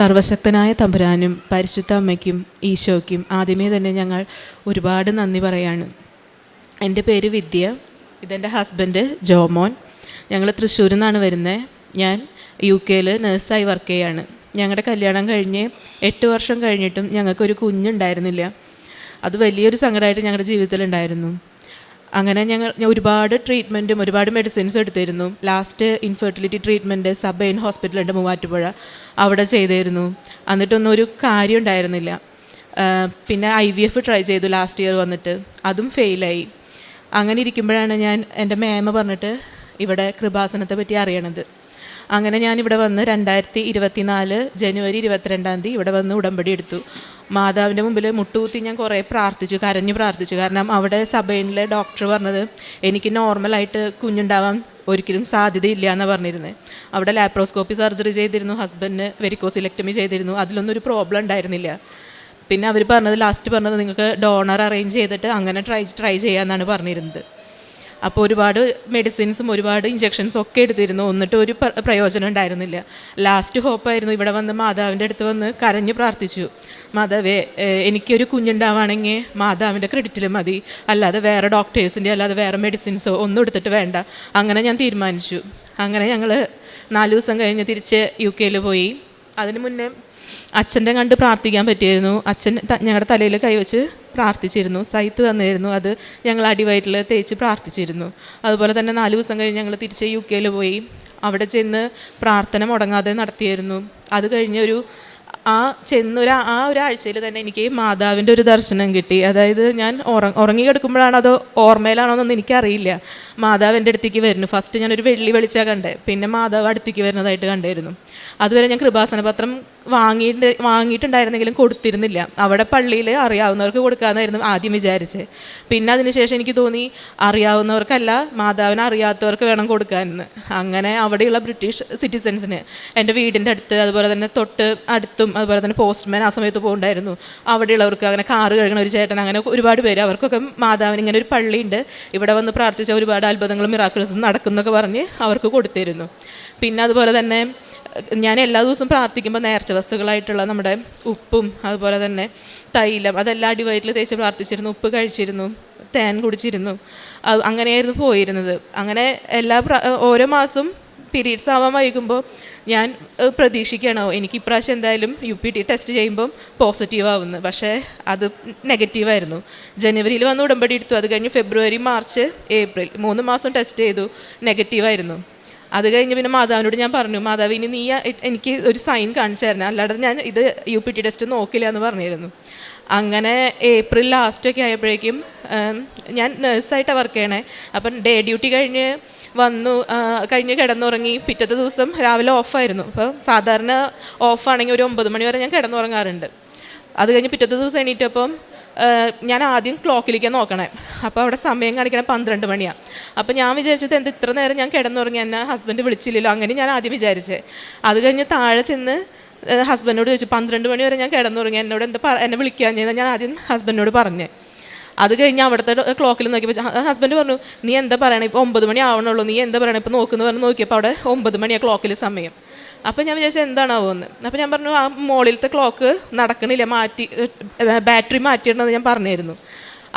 സർവശക്തനായ തമ്പുരാനും പരിശുദ്ധ അമ്മയ്ക്കും ഈശോയ്ക്കും ആദ്യമേ തന്നെ ഞങ്ങൾ ഒരുപാട് നന്ദി പറയാണ്. എൻ്റെ പേര് വിദ്യ, ഇതെൻ്റെ ഹസ്ബൻഡ് ജോമോൻ. ഞങ്ങൾ തൃശ്ശൂരിൽ നിന്നാണ് വരുന്നത്. ഞാൻ UK നേഴ്സായി വർക്ക് ചെയ്യാണ്. ഞങ്ങളുടെ കല്യാണം കഴിഞ്ഞ് 8 വർഷം കഴിഞ്ഞിട്ടും ഞങ്ങൾക്കൊരു കുഞ്ഞുണ്ടായിരുന്നില്ല. അത് വലിയൊരു സങ്കടമായിട്ട് ഞങ്ങളുടെ ജീവിതത്തിലുണ്ടായിരുന്നു. അങ്ങനെ ഞങ്ങൾ ഒരുപാട് ട്രീറ്റ്മെൻറ്റും ഒരുപാട് മെഡിസിൻസും എടുത്തിരുന്നു. ലാസ്റ്റ് ഇൻഫെർട്ടിലിറ്റി ട്രീറ്റ്മെൻറ്റ് സബൈൻ ഹോസ്പിറ്റലുണ്ട് മൂവാറ്റുപുഴ, അവിടെ ചെയ്തിരുന്നു. എന്നിട്ടൊന്നും ഒരു കാര്യം ഉണ്ടായിരുന്നില്ല. പിന്നെ IVF ട്രൈ ചെയ്തു ലാസ്റ്റ് ഇയർ വന്നിട്ട്, അതും ഫെയിലായി. അങ്ങനെ ഇരിക്കുമ്പോഴാണ് ഞാൻ എൻ്റെ മേമ പറഞ്ഞിട്ട് ഇവിടെ കൃപാസനത്തെ പറ്റി അറിയണത്. അങ്ങനെ ഞാനിവിടെ വന്ന് 2024 ജനുവരി 22 ഇവിടെ വന്ന് ഉടമ്പടി എടുത്തു. മാതാവിൻ്റെ മുമ്പിൽ മുട്ടുകുത്തി ഞാൻ കുറേ പ്രാർത്ഥിച്ചു, കരഞ്ഞു പ്രാർത്ഥിച്ചു. കാരണം അവിടെ സഭയിലെ ഡോക്ടർ പറഞ്ഞത് എനിക്ക് നോർമലായിട്ട് കുഞ്ഞുണ്ടാവാൻ ഒരിക്കലും സാധ്യതയില്ല എന്നാണ് പറഞ്ഞിരുന്നത്. അവിടെ ലാപ്രോസ്കോപ്പി സർജറി ചെയ്തിരുന്നു, ഹസ്ബൻഡിന് വെരിക്കോസിലെക്ടമി ചെയ്തിരുന്നു, അതിലൊന്നും ഒരു പ്രോബ്ലം ഉണ്ടായിരുന്നില്ല. പിന്നെ അവർ പറഞ്ഞത് ലാസ്റ്റ് പറഞ്ഞത് നിങ്ങൾക്ക് ഡോണർ അറേഞ്ച് ചെയ്തിട്ട് അങ്ങനെ ട്രൈ ചെയ്യാമെന്നാണ് പറഞ്ഞിരുന്നത്. അപ്പോൾ ഒരുപാട് മെഡിസിൻസും ഒരുപാട് ഇഞ്ചക്ഷൻസും ഒക്കെ എടുത്തിരുന്നു, എന്നിട്ട് ഒരു പ്രയോജനം ഉണ്ടായിരുന്നില്ല. ലാസ്റ്റ് ഹോപ്പായിരുന്നു. ഇവിടെ വന്ന് മാതാവിൻ്റെ അടുത്ത് വന്ന് കരഞ്ഞ് പ്രാർത്ഥിച്ചു, മാതാവേ എനിക്കൊരു കുഞ്ഞുണ്ടാവുകയാണെങ്കിൽ മാതാവിൻ്റെ ക്രെഡിറ്റിൽ മതി, അല്ലാതെ വേറെ ഡോക്ടേഴ്സിൻ്റെ അല്ലാതെ വേറെ മെഡിസിൻസോ ഒന്നും എടുത്തിട്ട് വേണ്ട. അങ്ങനെ ഞാൻ തീരുമാനിച്ചു. അങ്ങനെ ഞങ്ങൾ 4 ദിവസം കഴിഞ്ഞ് തിരിച്ച് UK പോയി. അതിന് മുന്നേ അച്ഛൻ്റെ കണ്ട് പ്രാർത്ഥിക്കാൻ പറ്റിയിരുന്നു. അച്ഛൻ ഞങ്ങളുടെ തലയിൽ കൈവച്ച് പ്രാർത്ഥിച്ചിരുന്നു, സൈത്ത് തന്നിരുന്നു. അത് ഞങ്ങൾ അടിവയറ്റിൽ തേച്ച് പ്രാർത്ഥിച്ചിരുന്നു. അതുപോലെ തന്നെ 4 ദിവസം കഴിഞ്ഞ് ഞങ്ങൾ തിരിച്ച് UK പോയി. അവിടെ ചെന്ന് പ്രാർത്ഥന മുടങ്ങാതെ നടത്തിയിരുന്നു. അത് കഴിഞ്ഞ് ഒരാഴ്ചയിൽ തന്നെ എനിക്ക് മാതാവിൻ്റെ ഒരു ദർശനം കിട്ടി. അതായത് ഞാൻ ഉറങ്ങി കിടക്കുമ്പോഴാണ് അതോ ഓർമ്മയിലാണോ എന്നൊന്നും എനിക്കറിയില്ല. മാതാവ് എൻ്റെ അടുത്തേക്ക് വരുന്നു. ഫസ്റ്റ് ഞാനൊരു വെള്ളി വെളിച്ചാണ് കണ്ടേ, പിന്നെ മാതാവ് അടുത്തേക്ക് വരുന്നതായിട്ട് കണ്ടിരുന്നു. അതുവരെ ഞാൻ കൃപാസന പത്രം വാങ്ങിയിട്ടുണ്ടായിരുന്നെങ്കിലും കൊടുത്തിരുന്നില്ല. അവിടെ പള്ളിയിൽ അറിയാവുന്നവർക്ക് കൊടുക്കാമെന്നായിരുന്നു ആദ്യം വിചാരിച്ചത്. പിന്നെ അതിനുശേഷം എനിക്ക് തോന്നി അറിയാവുന്നവർക്കല്ല, മാതാവിനെ അറിയാത്തവർക്ക് വേണം കൊടുക്കാനെന്ന്. അങ്ങനെ അവിടെയുള്ള ബ്രിട്ടീഷ് സിറ്റിസൻസിന് എൻ്റെ വീടിൻ്റെ അടുത്ത്, അതുപോലെ തന്നെ തൊട്ട് അടുത്തും, അതുപോലെ തന്നെ പോസ്റ്റ്മാൻ ആ സമയത്ത് പോകുന്നുണ്ടായിരുന്നു, അവിടെയുള്ളവർക്ക്, അങ്ങനെ കാറ് കഴുകണ ഒരു ചേട്ടൻ, അങ്ങനെ ഒരുപാട് പേര്, അവർക്കൊക്കെ മാതാവിന് ഇങ്ങനെ ഒരു പള്ളിയുണ്ട്, ഇവിടെ വന്ന് പ്രാർത്ഥിച്ച ഒരുപാട് അത്ഭുതങ്ങളും മിറാക്കിൾസും നടക്കുന്നൊക്കെ പറഞ്ഞ് അവർക്ക് കൊടുത്തിരുന്നു. പിന്നെ അതുപോലെ തന്നെ ഞാൻ എല്ലാ ദിവസവും പ്രാർത്ഥിക്കുമ്പോൾ നേർച്ച വസ്തുക്കളായിട്ടുള്ള നമ്മുടെ ഉപ്പും അതുപോലെ തന്നെ തൈലം അതെല്ലാം അടിവയറ്റിൽ തേച്ച് പ്രാർത്ഥിച്ചിരുന്നു. ഉപ്പ് കഴിച്ചിരുന്നു, തേൻ കുടിച്ചിരുന്നു. അങ്ങനെയായിരുന്നു പോയിരുന്നത്. അങ്ങനെ ഓരോ മാസം പീരീഡ്സ് ആവാൻ വൈകുമ്പോൾ ഞാൻ പ്രതീക്ഷിക്കണോ എനിക്ക് ഇപ്രാവശ്യം എന്തായാലും UPT ടെസ്റ്റ് ചെയ്യുമ്പോൾ പോസിറ്റീവ് ആവുന്നു. പക്ഷേ അത് നെഗറ്റീവായിരുന്നു. ജനുവരിയിൽ വന്ന് ഉടമ്പടി എടുത്തു. അത് കഴിഞ്ഞ് ഫെബ്രുവരി, മാർച്ച്, ഏപ്രിൽ 3 മാസം ടെസ്റ്റ് ചെയ്തു, നെഗറ്റീവായിരുന്നു. അത് കഴിഞ്ഞ് പിന്നെ മാതാവിനോട് ഞാൻ പറഞ്ഞു, മാതാവ് ഇനി നീ എനിക്ക് ഒരു സൈൻ കാണിച്ചു തരണം, അല്ലാതെ ഞാൻ ഇത് UPT ടെസ്റ്റ് നോക്കില്ല എന്ന് പറഞ്ഞിരുന്നു. അങ്ങനെ ഏപ്രിൽ ലാസ്റ്റൊക്കെ ആയപ്പോഴേക്കും ഞാൻ നേഴ്സായിട്ടാണ് വർക്ക് ചെയ്യണേ. അപ്പം ഡേ ഡ്യൂട്ടി കഴിഞ്ഞ് കിടന്നുറങ്ങി. പിറ്റത്തെ ദിവസം രാവിലെ ഓഫായിരുന്നു. അപ്പോൾ സാധാരണ ഓഫാണെങ്കിൽ ഒരു 9 മണി വരെ ഞാൻ കിടന്നുറങ്ങാറുണ്ട്. അത് കഴിഞ്ഞ് പിറ്റത്തെ ദിവസം എണീറ്റപ്പം ഞാൻ ആദ്യം ക്ലോക്കിലേക്ക് നോക്കണേ. അപ്പോൾ അവിടെ സമയം കാണിക്കണം 12 മണിയാണ്. അപ്പോൾ ഞാൻ വിചാരിച്ചത് എന്താ ഇത്ര നേരം ഞാൻ കിടന്നുറങ്ങി, എന്നെ ഹസ്ബൻഡ് വിളിച്ചില്ലല്ലോ, അങ്ങനെ ഞാൻ ആദ്യം വിചാരിച്ചത്. അത് കഴിഞ്ഞ് താഴെ ചെന്ന് ഹസ്ബൻഡിനോട് ചോദിച്ചു, 12 മണി വരെ ഞാൻ കിടന്നുറങ്ങി, എന്നോട് എന്നെ വിളിക്കാൻ ചെയ്താൽ ഞാൻ ആദ്യം ഹസ്ബൻഡിനോട് പറഞ്ഞേ. അത് കഴിഞ്ഞ് അവിടുത്തെ ക്ലോക്കിൽ നോക്കിയപ്പോൾ ഹസ്ബൻഡ് പറഞ്ഞു, നീ എന്താ പറയണേ, ഇപ്പോൾ 9 മണി ആവണുള്ളൂ, നീ എന്താ പറയണേ ഇപ്പോൾ നോക്കിയപ്പോൾ അവിടെ 9 മണിയാണ് ക്ലോക്കിൽ സമയം. അപ്പോൾ ഞാൻ വിചാരിച്ചത് എന്താണാവുമെന്ന്. അപ്പോൾ ഞാൻ പറഞ്ഞു, ആ മുകളിലത്തെ ക്ലോക്ക് നടക്കണില്ല, ബാറ്ററി മാറ്റിയിടണമെന്ന് ഞാൻ പറഞ്ഞിരുന്നു.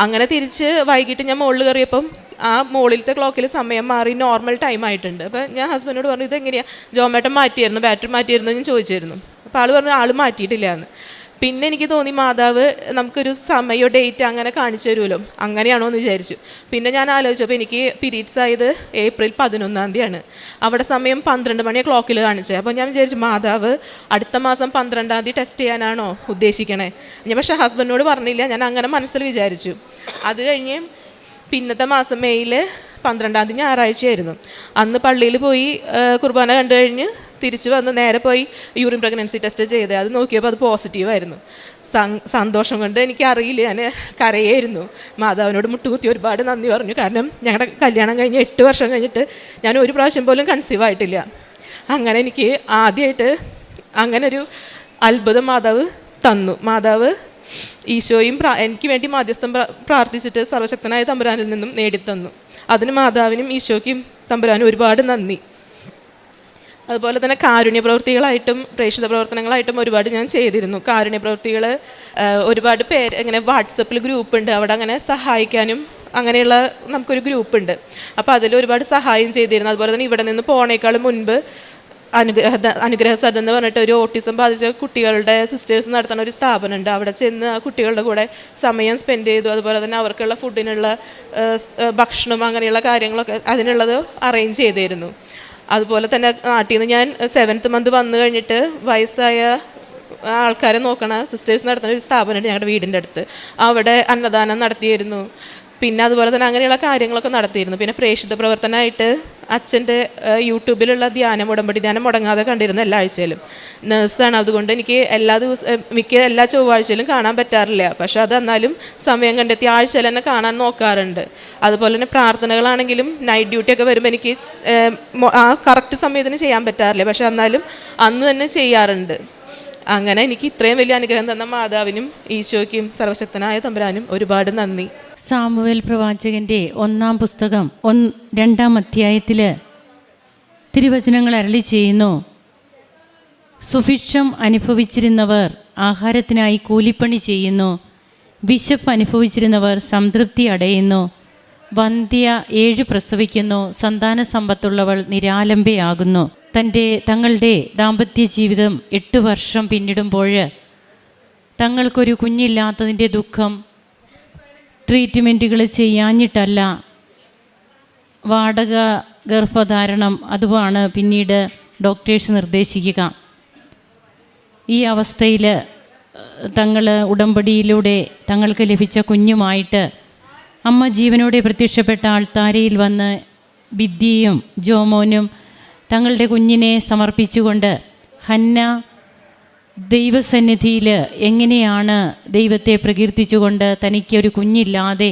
അങ്ങനെ തിരിച്ച് വൈകിട്ട് ഞാൻ മുകളിൽ കയറിയപ്പം ആ മുകളിലത്തെ ക്ലോക്കിൽ സമയം മാറി നോർമൽ ടൈം ആയിട്ടുണ്ട്. അപ്പോൾ ഞാൻ ഹസ്ബൻഡോട് പറഞ്ഞു, ഇതെങ്ങനെയാണ് ജോമേട്ടൻ മാറ്റിയായിരുന്നു, ബാറ്ററി മാറ്റിയായിരുന്നു ഞാൻ ചോദിച്ചിരുന്നു. അപ്പോൾ ആൾ പറഞ്ഞു ആൾ മാറ്റിയിട്ടില്ല എന്ന്. പിന്നെ എനിക്ക് തോന്നി മാതാവ് നമുക്കൊരു സമയമോ ഡേറ്റ് അങ്ങനെ കാണിച്ചു തരുമല്ലോ, അങ്ങനെയാണോ എന്ന് വിചാരിച്ചു. പിന്നെ ഞാൻ ആലോചിച്ചപ്പോൾ എനിക്ക് പീരീഡ്സ് ആയത് ഏപ്രിൽ 11 അവിടെ സമയം 12 മണിയാണ് ക്ലോക്കിൽ കാണിച്ചത്. അപ്പോൾ ഞാൻ വിചാരിച്ചു മാതാവ് അടുത്ത മാസം 12 ടെസ്റ്റ് ചെയ്യാനാണോ ഉദ്ദേശിക്കണേ. ഞാൻ പക്ഷേ ഹസ്ബൻഡിനോട് പറഞ്ഞില്ല, ഞാൻ അങ്ങനെ മനസ്സിൽ വിചാരിച്ചു. അത് കഴിഞ്ഞ് പിന്നത്തെ മാസം മെയ്യിൽ 12 ഞായറാഴ്ചയായിരുന്നു. അന്ന് പള്ളിയിൽ പോയി കുർബാന കണ്ടു കഴിഞ്ഞ് തിരിച്ച് വന്ന് നേരെ പോയി യൂറിൻ പ്രഗ്നൻസി ടെസ്റ്റ് ചെയ്തത്. അത് നോക്കിയപ്പോൾ അത് പോസിറ്റീവായിരുന്നു. സന്തോഷം കൊണ്ട് എനിക്കറിയില്ല, ഞാൻ കരയായിരുന്നു. മാതാവിനോട് മുട്ടുകുത്തി ഒരുപാട് നന്ദി പറഞ്ഞു. കാരണം ഞങ്ങളുടെ കല്യാണം കഴിഞ്ഞ് 8 വർഷം കഴിഞ്ഞിട്ട് ഞാൻ ഒരു പ്രാവശ്യം പോലും കൺസീവ് ആയിട്ടില്ല. അങ്ങനെ എനിക്ക് ആദ്യമായിട്ട് അങ്ങനെ ഒരു അത്ഭുതം മാതാവ് തന്നു. മാതാവ് ഈശോയും എനിക്ക് വേണ്ടി മാധ്യസ്ഥം പ്രാർത്ഥിച്ചിട്ട് സർവശക്തനായ തമ്പുരാനിൽ നിന്നും നേടിത്തന്നു. അതിന് മാതാവിനും ഈശോയ്ക്കും തമ്പുരാനും ഒരുപാട് നന്ദി. അതുപോലെ തന്നെ കാരുണ്യ പ്രവൃത്തികളായിട്ടും പ്രേക്ഷിത പ്രവർത്തനങ്ങളായിട്ടും ഒരുപാട് ഞാൻ ചെയ്തിരുന്നു. കാരുണ്യ പ്രവൃത്തികൾ ഒരുപാട് പേര് ഇങ്ങനെ വാട്സപ്പിൽ ഗ്രൂപ്പുണ്ട്, അവിടെ അങ്ങനെ സഹായിക്കാനും അങ്ങനെയുള്ള നമുക്കൊരു ഗ്രൂപ്പുണ്ട്. അപ്പോൾ അതിൽ ഒരുപാട് സഹായം ചെയ്തിരുന്നു. അതുപോലെ തന്നെ ഇവിടെ നിന്ന് പോണേക്കാളും മുൻപ് അനുഗ്രഹ സദൻ എന്ന് പറഞ്ഞിട്ട് ഒരു ഓട്ടിസം ബാധിച്ച കുട്ടികളുടെ സിസ്റ്റേഴ്സ് നടത്തുന്ന ഒരു സ്ഥാപനമുണ്ട്. അവിടെ ചെന്ന് ആ കുട്ടികളുടെ കൂടെ സമയം സ്പെൻഡ് ചെയ്തു. അതുപോലെ തന്നെ അവർക്കുള്ള ഫുഡിനുള്ള ഭക്ഷണം അങ്ങനെയുള്ള കാര്യങ്ങളൊക്കെ അതിനുള്ളത് അറേഞ്ച് ചെയ്തിരുന്നു. അതുപോലെ തന്നെ നാട്ടിൽ നിന്ന് ഞാൻ 7th month വന്നു കഴിഞ്ഞിട്ട് വയസ്സായ ആൾക്കാരെ നോക്കണ സിസ്റ്റേഴ്സ് നടത്തുന്ന ഒരു സ്ഥാപനമുണ്ട് ഞങ്ങളുടെ വീടിൻ്റെ അടുത്ത്. അവിടെ അന്നദാനം നടത്തിയിരുന്നു. പിന്നെ അതുപോലെ തന്നെ അങ്ങനെയുള്ള കാര്യങ്ങളൊക്കെ നടത്തിയിരുന്നു. പിന്നെ പ്രേക്ഷിത പ്രവർത്തനമായിട്ട് അച്ഛൻ്റെ യൂട്യൂബിലുള്ള ഉടമ്പടി ധ്യാനം മുടങ്ങാതെ കണ്ടിരുന്നു എല്ലാ ആഴ്ചയിലും. നേഴ്സാണ്, അതുകൊണ്ട് എനിക്ക് എല്ലാ ചൊവ്വാഴ്ചയിലും കാണാൻ പറ്റാറില്ല. പക്ഷെ അത് എന്നാലും സമയം കണ്ടെത്തി ആഴ്ചയിൽ തന്നെ കാണാൻ നോക്കാറുണ്ട്. അതുപോലെ തന്നെ പ്രാർത്ഥനകളാണെങ്കിലും നൈറ്റ് ഡ്യൂട്ടിയൊക്കെ വരുമ്പോൾ എനിക്ക് ആ കറക്റ്റ് സമയത്തിന് ചെയ്യാൻ പറ്റാറില്ല. പക്ഷെ എന്നാലും അന്ന് തന്നെ ചെയ്യാറുണ്ട്. അങ്ങനെ എനിക്ക് ഇത്രയും വലിയ അനുഗ്രഹം തന്ന മാതാവിനും ഈശോയ്ക്കും സർവശക്തനായ തമ്പുരാനും ഒരുപാട് നന്ദി. സാമുവേൽ പ്രവാചകൻ്റെ 1-ാം പുസ്തകം 2-ാം അധ്യായത്തിൽ തിരുവചനങ്ങൾ അരുളി ചെയ്യുന്നു: സുഭിക്ഷം അനുഭവിച്ചിരുന്നവർ ആഹാരത്തിനായി കൂലിപ്പണി ചെയ്യുന്നു, വിശപ്പ് അനുഭവിച്ചിരുന്നവർ സംതൃപ്തി അടയുന്നു, വന്ധ്യ 7 പ്രസവിക്കുന്നു, സന്താന സമ്പത്തുള്ളവൾ നിരാലംബയാകുന്നു. തങ്ങളുടെ ദാമ്പത്യ ജീവിതം 8 വർഷം പിന്നിടുമ്പോൾ തങ്ങൾക്കൊരു കുഞ്ഞില്ലാത്തതിൻ്റെ ദുഃഖം ട്രീറ്റ്മെൻറ്റുകൾ ചെയ്യാഞ്ഞിട്ടല്ല, വാടക ഗർഭധാരണം അതുമാണ് പിന്നീട് ഡോക്ടേഴ്സ് നിർദ്ദേശിക്കുക. ഈ അവസ്ഥയിൽ തങ്ങൾ ഉടമ്പടിയിലൂടെ തങ്ങൾക്ക് ലഭിച്ച കുഞ്ഞുമായിട്ട് അമ്മ ജീവനോടെ പ്രത്യക്ഷപ്പെട്ട ആൾത്താരയിൽ വന്ന് വിദ്യയും ജോമോനും തങ്ങളുടെ കുഞ്ഞിനെ സമർപ്പിച്ചുകൊണ്ട് ഹന്ന ദൈവസന്നിധിയിൽ എങ്ങനെയാണ് ദൈവത്തെ പ്രകീർത്തിച്ചുകൊണ്ട് തനിക്കൊരു കുഞ്ഞില്ലാതെ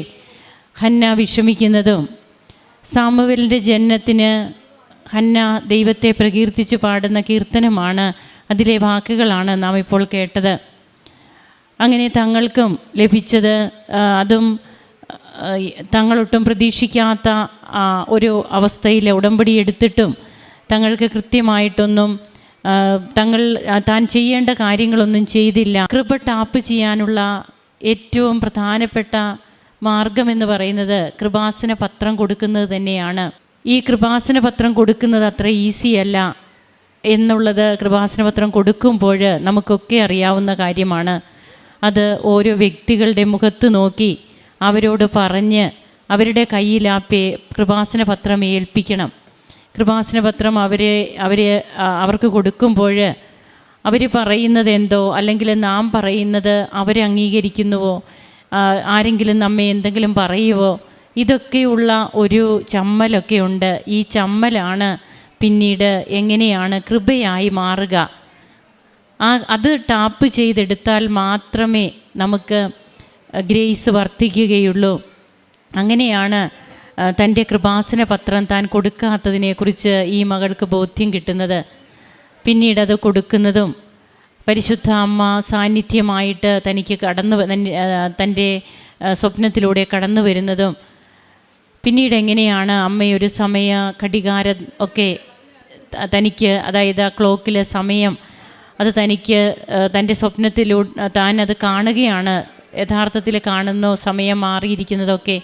ഹന്ന വിഷമിക്കുന്നതും, സാമുവേലിൻ്റെ ജനനത്തിന് ഹന്ന ദൈവത്തെ പ്രകീർത്തിച്ച് പാടുന്ന കീർത്തനമാണ്, അതിലെ വാക്കുകളാണ് നാം ഇപ്പോൾ കേട്ടത്. അങ്ങനെ തങ്ങൾക്കും ലഭിച്ചത് അതും തങ്ങളൊട്ടും പ്രതീക്ഷിക്കാത്ത ഒരു അവസ്ഥയിൽ ഉടമ്പടി എടുത്തിട്ടും തങ്ങൾക്ക് കൃത്യമായിട്ടൊന്നും താൻ ചെയ്യേണ്ട കാര്യങ്ങളൊന്നും ചെയ്തില്ല. കൃപ ടാപ്പ് ചെയ്യാനുള്ള ഏറ്റവും പ്രധാനപ്പെട്ട മാർഗമെന്ന് പറയുന്നത് കൃപാസന പത്രം കൊടുക്കുന്നത് തന്നെയാണ്. ഈ കൃപാസന പത്രം കൊടുക്കുന്നത് അത്ര ഈസിയല്ല എന്നുള്ളത് കൃപാസന പത്രം കൊടുക്കുമ്പോൾ നമുക്കൊക്കെ അറിയാവുന്ന കാര്യമാണ്. അത് ഓരോ വ്യക്തികളുടെ മുഖത്ത് നോക്കി അവരോട് പറഞ്ഞ് അവരുടെ കയ്യിൽ കൃപാസന പത്രം ഏൽപ്പിക്കണം. കൃപാസന പത്രം അവർക്ക് കൊടുക്കുമ്പോൾ അവർ പറയുന്നത് എന്തോ അല്ലെങ്കിൽ നാം പറയുന്നത് അവരെ അംഗീകരിക്കുന്നുവോ, ആരെങ്കിലും നമ്മെ എന്തെങ്കിലും പറയുവോ, ഇതൊക്കെയുള്ള ഒരു ചമ്മലൊക്കെ ഉണ്ട്. ഈ ചമ്മലാണ് പിന്നീട് എങ്ങനെയാണ് കൃപയായി മാറുക. അത് ടാപ്പ് ചെയ്തെടുത്താൽ മാത്രമേ നമുക്ക് ഗ്രേസ് വർദ്ധിക്കുകയുള്ളൂ. അങ്ങനെയാണ് തൻ്റെ കൃപാസന പത്രം താൻ കൊടുക്കാത്തതിനെക്കുറിച്ച് ഈ മകൾക്ക് ബോധ്യം കിട്ടുന്നത്. പിന്നീട് അത് കൊടുക്കുന്നതും പരിശുദ്ധ അമ്മ സാന്നിധ്യമായിട്ട് തനിക്ക് തൻ്റെ സ്വപ്നത്തിലൂടെ കടന്നു വരുന്നതും, പിന്നീട് എങ്ങനെയാണ് അമ്മയൊരു സമയ ഘടികാരം ഒക്കെ തനിക്ക്, അതായത് ആ ക്ലോക്കിലെ സമയം അത് തനിക്ക് തൻ്റെ സ്വപ്നത്തിലൂടെ താൻ അത് കാണുകയാണ്, യഥാർത്ഥത്തിൽ കാണുന്ന സമയം മാറിയിരിക്കുന്നതൊക്കെ,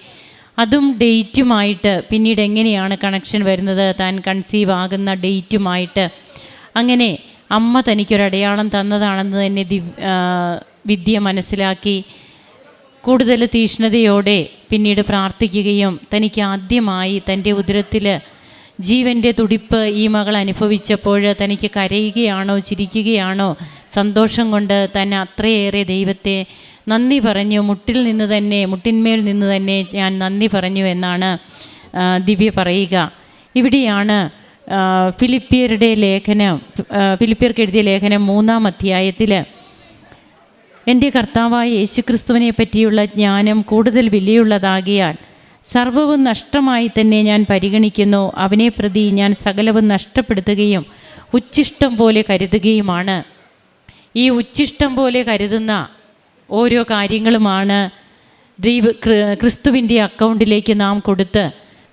അതും ഡേറ്റുമായിട്ട് പിന്നീട് എങ്ങനെയാണ് കണക്ഷൻ വരുന്നത്, താൻ കൺസീവ് ആകുന്ന ഡേറ്റുമായിട്ട്. അങ്ങനെ അമ്മ തനിക്കൊരടയാളം തന്നതാണെന്ന് തന്നെ വിദ്യ മനസ്സിലാക്കി കൂടുതൽ തീഷ്ണതയോടെ പിന്നീട് പ്രാർത്ഥിക്കുകയും തനിക്ക് ആദ്യമായി തൻ്റെ ഉദരത്തിൽ ജീവൻ്റെ തുടിപ്പ് ഈ മകൾ അനുഭവിച്ചപ്പോൾ തനിക്ക് കരയുകയാണോ ചിരിക്കുകയാണോ, സന്തോഷം കൊണ്ട് തന്നെ അത്രയേറെ ദൈവത്തെ നന്ദി പറഞ്ഞു, മുട്ടിന്മേൽ നിന്ന് തന്നെ ഞാൻ നന്ദി പറഞ്ഞു എന്നാണ് ദിവ്യ പറയുക. ഇവിടെയാണ് ഫിലിപ്പിയർക്ക് എഴുതിയ ലേഖനം 3-ാം അധ്യായത്തിൽ എൻ്റെ കർത്താവായ യേശുക്രിസ്തുവിനെ പറ്റിയുള്ള ജ്ഞാനം കൂടുതൽ വിലയുള്ളതാകിയാൽ സർവ്വവും നഷ്ടമായി തന്നെ ഞാൻ പരിഗണിക്കുന്നു, അവനെ പ്രതി ഞാൻ സകലവും നഷ്ടപ്പെടുത്തുകയും ഉച്ഛിഷ്ടം പോലെ കരുതുകയുമാണ്. ഈ ഉച്ഛിഷ്ടം പോലെ കരുതുന്ന ഓരോ കാര്യങ്ങളുമാണ് ക്രിസ്തുവിൻ്റെ അക്കൗണ്ടിലേക്ക് നാം കൊടുത്ത്,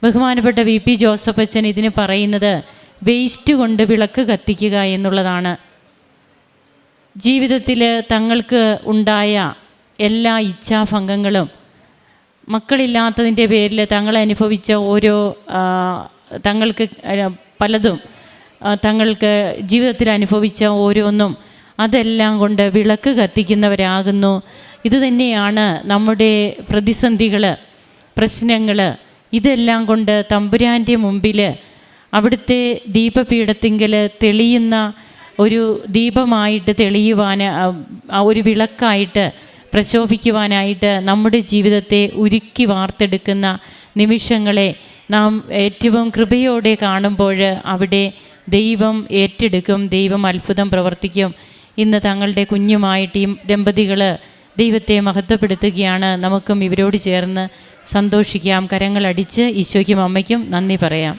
ബഹുമാനപ്പെട്ട VP ജോസഫ് അച്ഛൻ ഇതിന് പറയുന്നത് വേസ്റ്റ് കൊണ്ട് വിളക്ക് കത്തിക്കുക എന്നുള്ളതാണ്. ജീവിതത്തിൽ തങ്ങൾക്ക് ഉണ്ടായ എല്ലാ ഇച്ഛാഭംഗങ്ങളും, മക്കളില്ലാത്തതിൻ്റെ പേരിൽ തങ്ങൾ അനുഭവിച്ച ഓരോ തങ്ങൾക്ക് പലതും തങ്ങൾക്ക് ജീവിതത്തിൽ അനുഭവിച്ച ഓരോന്നും, അതെല്ലാം കൊണ്ട് വിളക്ക് കത്തിക്കുന്നവരാകുന്നു. ഇതുതന്നെയാണ് നമ്മുടെ പ്രതിസന്ധികൾ, പ്രശ്നങ്ങൾ, ഇതെല്ലാം കൊണ്ട് തമ്പുരാൻ്റെ മുമ്പിൽ അവിടുത്തെ ദീപപീഠത്തിങ്കൽ തെളിയുന്ന ഒരു ദീപമായിട്ട് തെളിയുവാൻ, ഒരു വിളക്കായിട്ട് പ്രശോഭിക്കുവാനായിട്ട് നമ്മുടെ ജീവിതത്തെ ഉരുക്കി വാർത്തെടുക്കുന്ന നിമിഷങ്ങളെ നാം ഏറ്റവും കൃപയോടെ കാണുമ്പോൾ അവിടെ ദൈവം ഏറ്റെടുക്കും, ദൈവം അത്ഭുതം പ്രവർത്തിക്കും. ഇന്ന് തങ്ങളുടെ കുഞ്ഞുമായിട്ട് ഈ ദമ്പതികൾ ദൈവത്തെ മഹത്വപ്പെടുത്തുകയാണ്. നമുക്കും ഇവരോട് ചേർന്ന് സന്തോഷിക്കാം, കരങ്ങളടിച്ച് ഈശോയ്ക്കും അമ്മയ്ക്കും നന്ദി പറയാം.